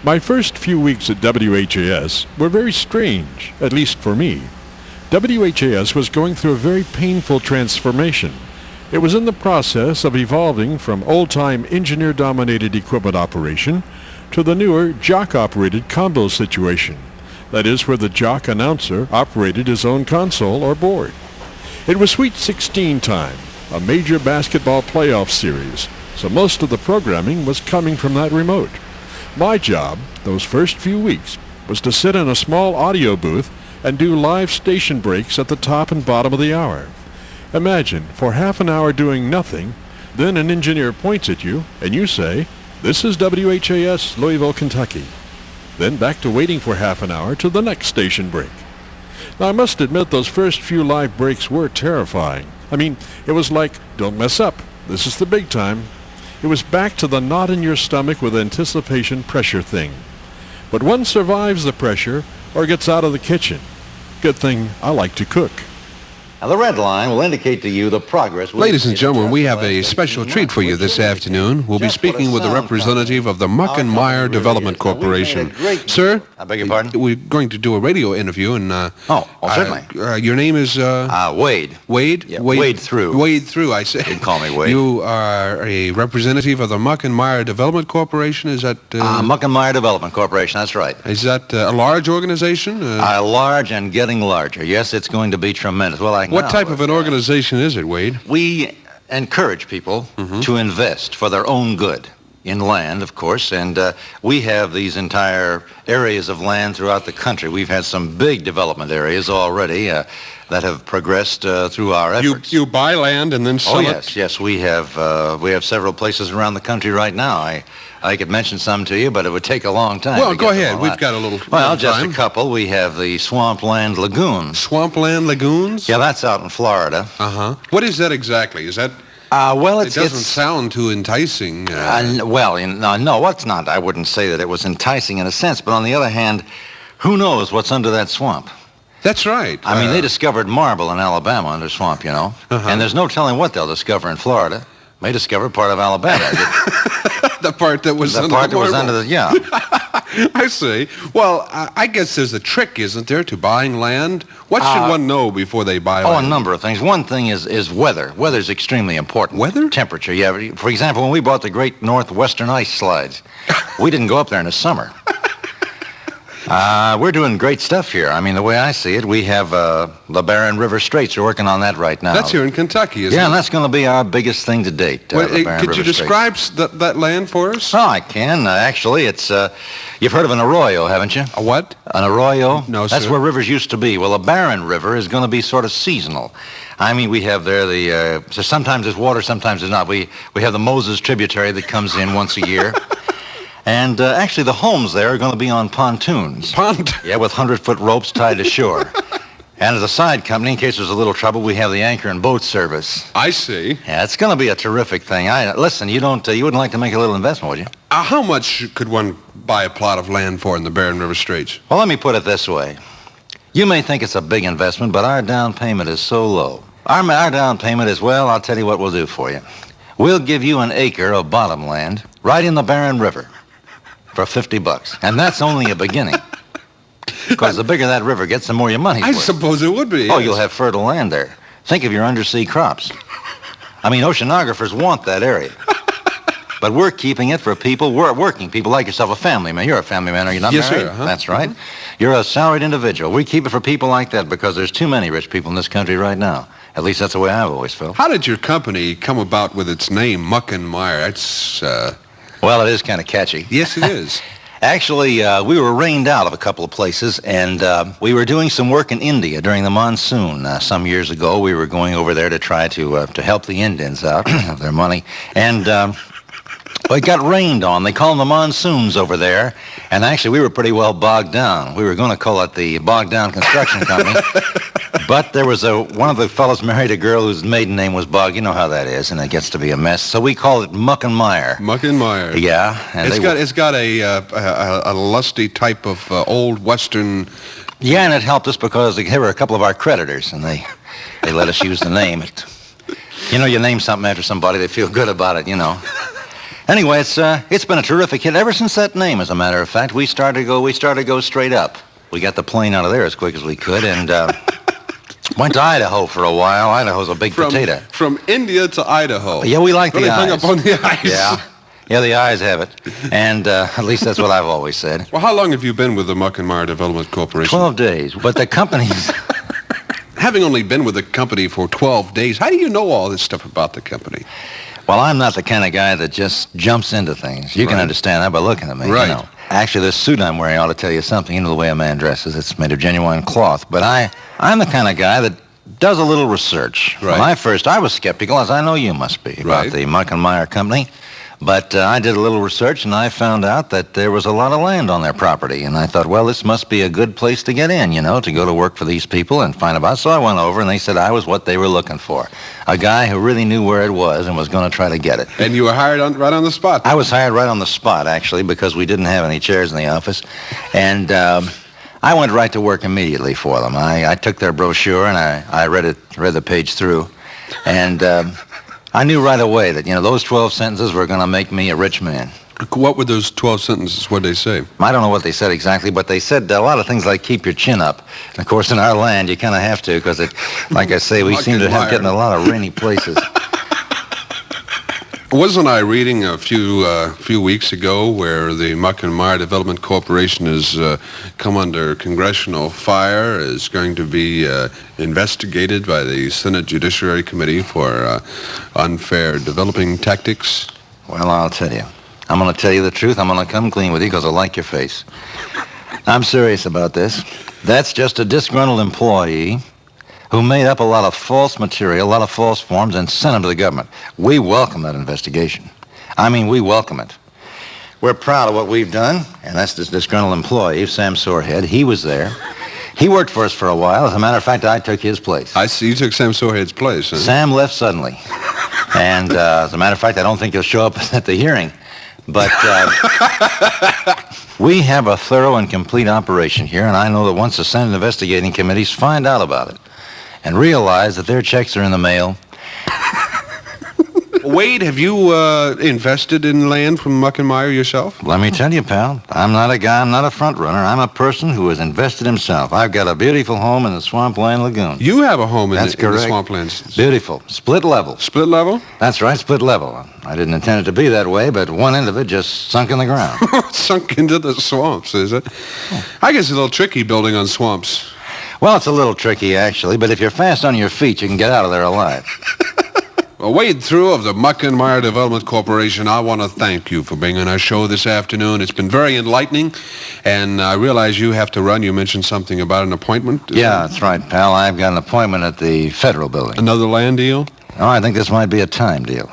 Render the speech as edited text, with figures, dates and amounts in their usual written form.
My first few weeks at WHAS were very strange, at least for me. WHAS was going through a very painful transformation. It was in the process of evolving from old-time engineer-dominated equipment operation to the newer jock-operated combo situation. That is, where the jock announcer operated his own console or board. It was Sweet 16 time, a major basketball playoff series, so most of the programming was coming from that remote. My job, those first few weeks, was to sit in a small audio booth and do live station breaks at the top and bottom of the hour. Imagine, for half an hour doing nothing, then an engineer points at you, and you say, "This is WHAS, Louisville, Kentucky." Then back to waiting for half an hour till the next station break. Now, I must admit those first few live breaks were terrifying. I mean, it was like, don't mess up, this is the big time. It was back to the knot in your stomach with anticipation pressure thing. But one survives the pressure or gets out of the kitchen. Good thing I like to cook. Now, the red line will indicate to you the progress. Ladies and gentlemen, we have a special treat for you this afternoon. We'll be speaking with a representative of the Muck Mire Development Corporation. Sir? I beg your pardon? We're going to do a radio interview, and... certainly. Your name is... Wade. Wade? Yeah, Wade Through. Wade Through, I say. You can call me Wade. You are a representative of the Muck Mire Development Corporation, is that... Muck Mire Development Corporation, that's right. Is that a large organization? Large and getting larger. Yes, it's going to be tremendous. Well, what type of an organization is it, Wade? We encourage people to invest for their own good in land, of course, and we have these entire areas of land throughout the country. We've had some big development areas already that have progressed through our efforts. You buy land and then sell it? Yes, we have several places around the country right now. I could mention some to you, but it would take a long time. Well, go ahead. We've got a little just time. A couple. We have the Swampland Lagoons. Swampland Lagoons? Yeah, that's out in Florida. Uh-huh. What is that exactly? Is that... it doesn't sound too enticing. No, it's not. I wouldn't say that it was enticing in a sense, but on the other hand, who knows what's under that swamp? That's right. I mean, they discovered marble in Alabama under swamp, and there's no telling what they'll discover in Florida. May discover part of Alabama. The part that was under the marble. Was under the, yeah. I see. Well, I guess there's a trick, isn't there, to buying land? What should one know before they buy land? A number of things. One thing is weather. Weather's extremely important. Weather? Temperature, yeah. For example, when we bought the Great Northwestern Ice Slides, we didn't go up there in the summer. We're doing great stuff here. I mean, the way I see it, we have the Barren River Straits. We're working on that right now. That's here in Kentucky, isn't it? Yeah, and that's going to be our biggest thing to date. Could you describe that land for us? Oh, I can. Actually, it's... you've heard of an arroyo, haven't you? A what? An arroyo? No, sir. That's where rivers used to be. Well, a Barren River is going to be sort of seasonal. I mean, we have there so sometimes there's water, sometimes there's not. We have the Moses tributary that comes in once a year. And actually, the homes there are going to be on pontoons. Yeah, with 100-foot ropes tied to shore. And as a side company, in case there's a little trouble, we have the anchor and boat service. I see. Yeah, it's going to be a terrific thing. Listen, you wouldn't like to make a little investment, would you? How much could one buy a plot of land for in the Barren River Straits? Well, let me put it this way. You may think it's a big investment, but our down payment is so low. Our down payment is, well, I'll tell you what we'll do for you. We'll give you an acre of bottom land right in the Barren River for $50. And that's only a beginning. Because the bigger that river gets, the more your money for it. I suppose it would be. Oh, yes. You'll have fertile land there. Think of your undersea crops. I mean, oceanographers want that area. But we're keeping it for working people like yourself, a family man. You're a family man, are you not yes, married? Yes, sir. That's right. You're a salaried individual. We keep it for people like that because there's too many rich people in this country right now. At least that's the way I've always felt. How did your company come about with its name, Muck Mire? That's... Well, it is kind of catchy. Yes, it is. Actually, we were rained out of a couple of places, and we were doing some work in India during the monsoon. Some years ago, we were going over there to try to help the Indians out of their money. And it got rained on. They call them the monsoons over there. And actually, we were pretty well bogged down. We were going to call it the Bogged Down Construction Company. But there was one of the fellows married a girl whose maiden name was Bog. You know how that is, and it gets to be a mess. So we call it Muck Mire. Muck Mire. Yeah. And it's got a lusty type of old Western... Yeah, and it helped us because they were a couple of our creditors, and they let us use the name. You name something after somebody, they feel good about it, Anyway, it's been a terrific hit ever since that name, as a matter of fact. We started to go straight up. We got the plane out of there as quick as we could, and went to Idaho for a while. Idaho's a big potato. From India to Idaho. Yeah, we like really the eyes. hung up on the eyes. Yeah, the eyes have it. And at least that's what I've always said. Well, how long have you been with the Muck Mire Development Corporation? 12 days. But the company's... Having only been with the company for 12 days, how do you know all this stuff about the company? Well, I'm not the kind of guy that just jumps into things. You can understand that by looking at me. Right. You know. Actually, this suit I'm wearing ought to tell you something. You know the way a man dresses. It's made of genuine cloth. But I'm the kind of guy that does a little research. Right. When I was skeptical, as I know you must be, about the Muck Mire company. But I did a little research, and I found out that there was a lot of land on their property. And I thought, well, this must be a good place to get in, to go to work for these people and find about. So I went over, and they said I was what they were looking for. A guy who really knew where it was and was going to try to get it. And you were hired right on the spot? I was hired right on the spot, actually, because we didn't have any chairs in the office. And I went right to work immediately for them. I took their brochure, and I read the page through. And... I knew right away that, those 12 sentences were going to make me a rich man. What were those 12 sentences? What did they say? I don't know what they said exactly, but they said a lot of things like keep your chin up. And, of course, in our land, you kind of have to because, like I say, we seem to have getting a lot of rainy places. Wasn't I reading a few weeks ago where the Muck Mire Development Corporation has come under congressional fire, is going to be investigated by the Senate Judiciary Committee for unfair developing tactics? Well, I'll tell you. I'm going to tell you the truth. I'm going to come clean with you because I like your face. I'm serious about this. That's just a disgruntled employee who made up a lot of false material, a lot of false forms, and sent them to the government. We welcome that investigation. We welcome it. We're proud of what we've done, and that's this disgruntled employee, Sam Sorehead. He was there. He worked for us for a while. As a matter of fact, I took his place. I see you took Sam Sorehead's place. Huh? Sam left suddenly. And as a matter of fact, I don't think he'll show up at the hearing. But we have a thorough and complete operation here, and I know that once the Senate investigating committees find out about it, and realize that their checks are in the mail. Wade, have you invested in land from Muck Mire yourself? Let me tell you, pal, I'm not a guy, I'm not a front runner. I'm a person who has invested himself. I've got a beautiful home in the Swampland Lagoon. You have a home in the correct. Swamplands? Beautiful. Split level. Split level? That's right, split level. I didn't intend it to be that way, but one end of it just sunk in the ground. Sunk into the swamps, is it? I guess it's a little tricky building on swamps. Well, it's a little tricky, actually, but if you're fast on your feet, you can get out of there alive. Well, Wade Through of the Muck Mire Development Corporation, I want to thank you for being on our show this afternoon. It's been very enlightening, and I realize you have to run. You mentioned something about an appointment. That's right, pal. I've got an appointment at the Federal Building. Another land deal? Oh, I think this might be a time deal.